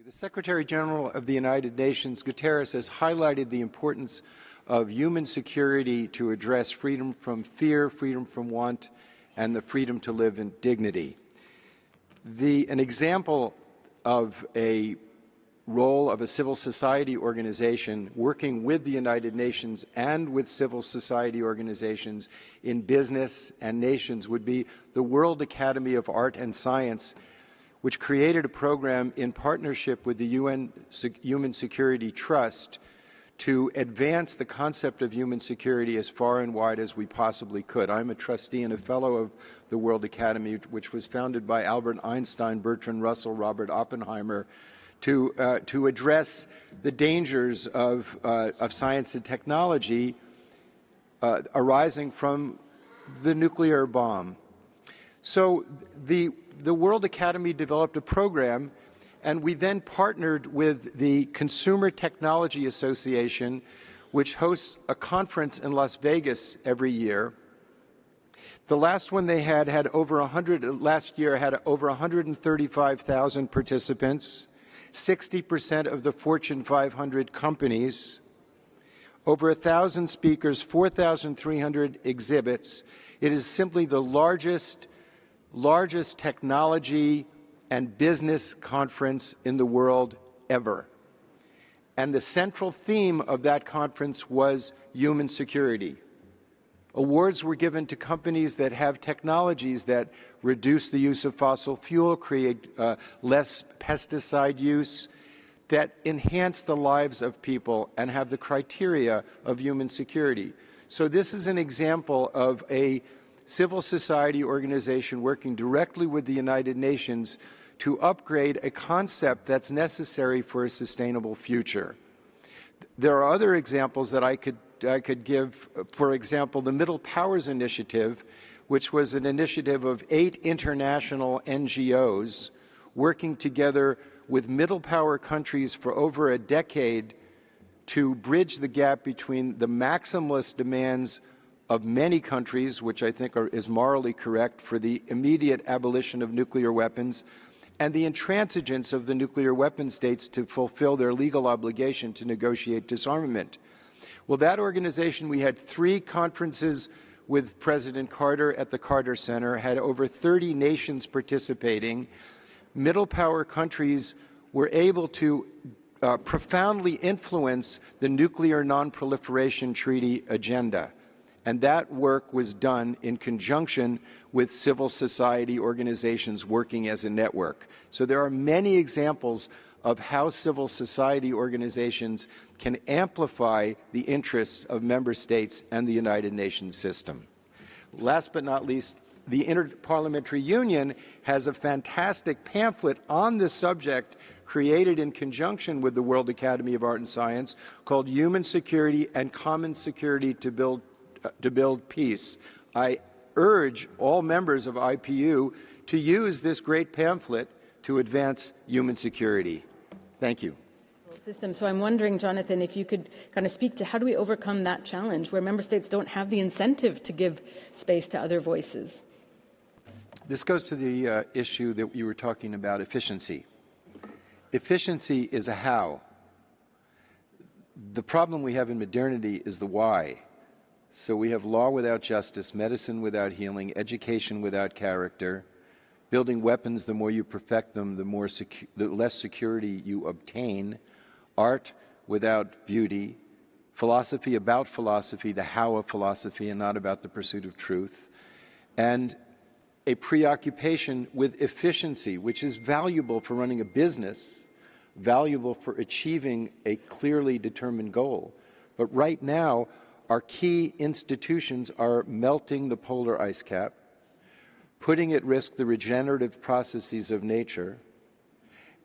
The Secretary General of the United Nations, Guterres, has highlighted the importance of human security to address freedom from fear, freedom from want, and the freedom to live in dignity. An example of a role of a civil society organization working with the United Nations and with civil society organizations in business and nations would be the World Academy of Art and Science, which created a program in partnership with the UN Human Security Trust to advance the concept of human security as far and wide as we possibly could. I'm a trustee and a fellow of the World Academy, which was founded by Albert Einstein, Bertrand Russell, Robert Oppenheimer, to address the dangers of science and technology arising from the nuclear bomb. So the World Academy developed a program, and we then partnered with the Consumer Technology Association, which hosts a conference in Las Vegas every year. The last one they had over 135,000 participants, 60% of the Fortune 500 companies, over 1,000 speakers, 4,300 exhibits. It is simply the largest technology and business conference in the world ever. And the central theme of that conference was human security. Awards were given to companies that have technologies that reduce the use of fossil fuel, create less pesticide use, that enhance the lives of people and have the criteria of human security. So this is an example of a civil society organization working directly with the United Nations to upgrade a concept that's necessary for a sustainable future. There are other examples that I could give. For example, the Middle Powers Initiative, which was an initiative of 8 international NGOs working together with middle power countries for over a decade to bridge the gap between the maximalist demands of many countries, which I think is morally correct, for the immediate abolition of nuclear weapons, and the intransigence of the nuclear weapon states to fulfill their legal obligation to negotiate disarmament. Well, that organization, we had 3 conferences with President Carter at the Carter Center, had over 30 nations participating. Middle power countries were able to profoundly influence the nuclear non-proliferation treaty agenda. And that work was done in conjunction with civil society organizations working as a network. So there are many examples of how civil society organizations can amplify the interests of member states and the United Nations system. Last but not least, the Inter-Parliamentary Union has a fantastic pamphlet on this subject created in conjunction with the World Academy of Art and Science called Human Security and Common Security to Build Peace. I urge all members of IPU to use this great pamphlet to advance human security. Thank you. System. So I'm wondering, Jonathan, if you could kind of speak to how do we overcome that challenge where member states don't have the incentive to give space to other voices? This goes to the issue that you were talking about, efficiency. Efficiency is a how. The problem we have in modernity is the why. So we have law without justice, medicine without healing, education without character. Building weapons, the more you perfect them, the less security you obtain. Art without beauty. Philosophy about philosophy, the how of philosophy, and not about the pursuit of truth. And a preoccupation with efficiency, which is valuable for running a business, valuable for achieving a clearly determined goal. But right now, our key institutions are melting the polar ice cap, putting at risk the regenerative processes of nature,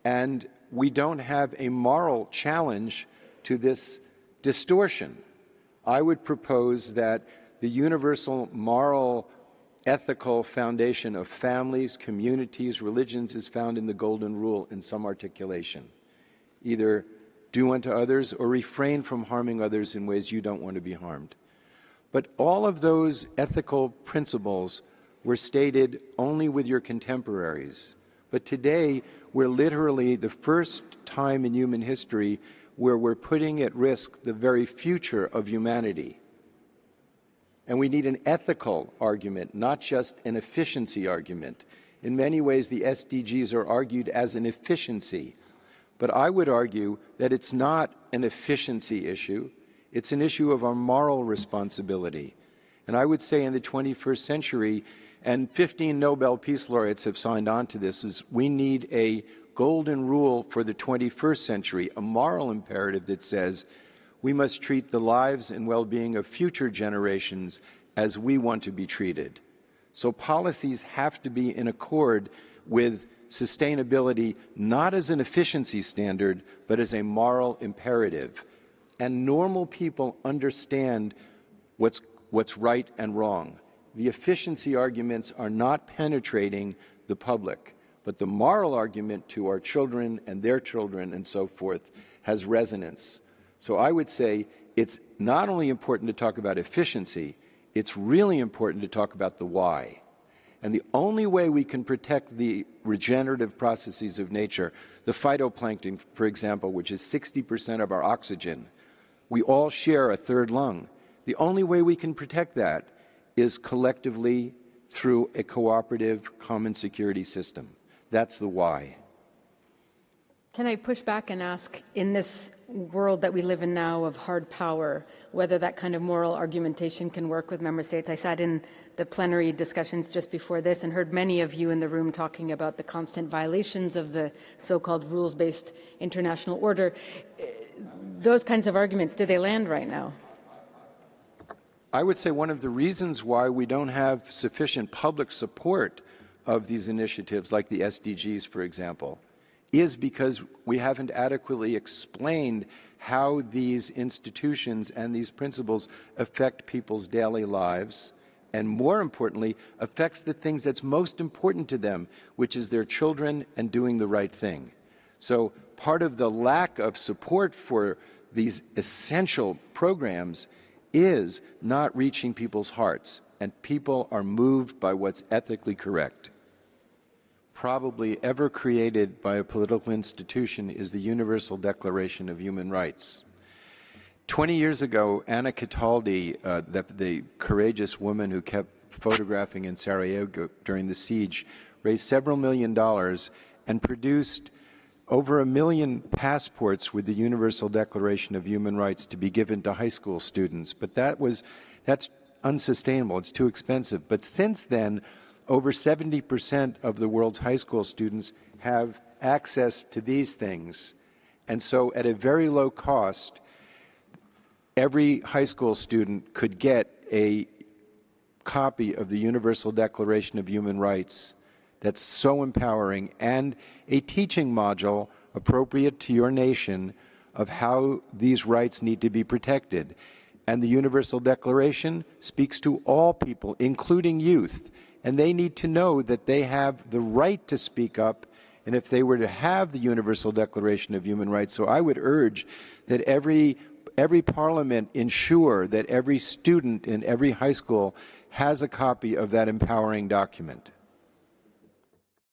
and we don't have a moral challenge to this distortion. I would propose that the universal moral, ethical foundation of families, communities, religions is found in the Golden Rule in some articulation. Either do unto others or refrain from harming others in ways you don't want to be harmed. But all of those ethical principles were stated only with your contemporaries. But today, we're literally the first time in human history where we're putting at risk the very future of humanity. And we need an ethical argument, not just an efficiency argument. In many ways, the SDGs are argued as an efficiency. But I would argue that it's not an efficiency issue. It's an issue of our moral responsibility. And I would say in the 21st century, and 15 Nobel Peace Laureates have signed on to this, is we need a golden rule for the 21st century, a moral imperative that says we must treat the lives and well-being of future generations as we want to be treated. So policies have to be in accord with sustainability, not as an efficiency standard, but as a moral imperative. And normal people understand what's right and wrong. The efficiency arguments are not penetrating the public, but the moral argument to our children and their children and so forth has resonance. So I would say it's not only important to talk about efficiency, it's really important to talk about the why. And the only way we can protect the regenerative processes of nature, the phytoplankton, for example, which is 60% of our oxygen, we all share a third lung. The only way we can protect that is collectively through a cooperative common security system. That's the why. Can I push back and ask, in this world that we live in now of hard power, whether that kind of moral argumentation can work with member states? I sat in the plenary discussions just before this and heard many of you in the room talking about the constant violations of the so-called rules-based international order. Those kinds of arguments, do they land right now? I would say one of the reasons why we don't have sufficient public support of these initiatives, like the SDGs, for example, is because we haven't adequately explained how these institutions and these principles affect people's daily lives, and more importantly, affects the things that's most important to them, which is their children and doing the right thing. So part of the lack of support for these essential programs is not reaching people's hearts, and people are moved by what's ethically correct. Probably ever created by a political institution is the Universal Declaration of Human Rights. 20 years ago, Anna Cataldi, the courageous woman who kept photographing in Sarajevo during the siege, raised several $1 million and produced over 1 million passports with the Universal Declaration of Human Rights to be given to high school students. But that's unsustainable. It's too expensive. But since then, over 70% of the world's high school students have access to these things. And so at a very low cost, every high school student could get a copy of the Universal Declaration of Human Rights that's so empowering, and a teaching module appropriate to your nation of how these rights need to be protected. And the Universal Declaration speaks to all people, including youth, and they need to know that they have the right to speak up. And if they were to have the Universal Declaration of Human Rights, so I would urge that every parliament ensure that every student in every high school has a copy of that empowering document.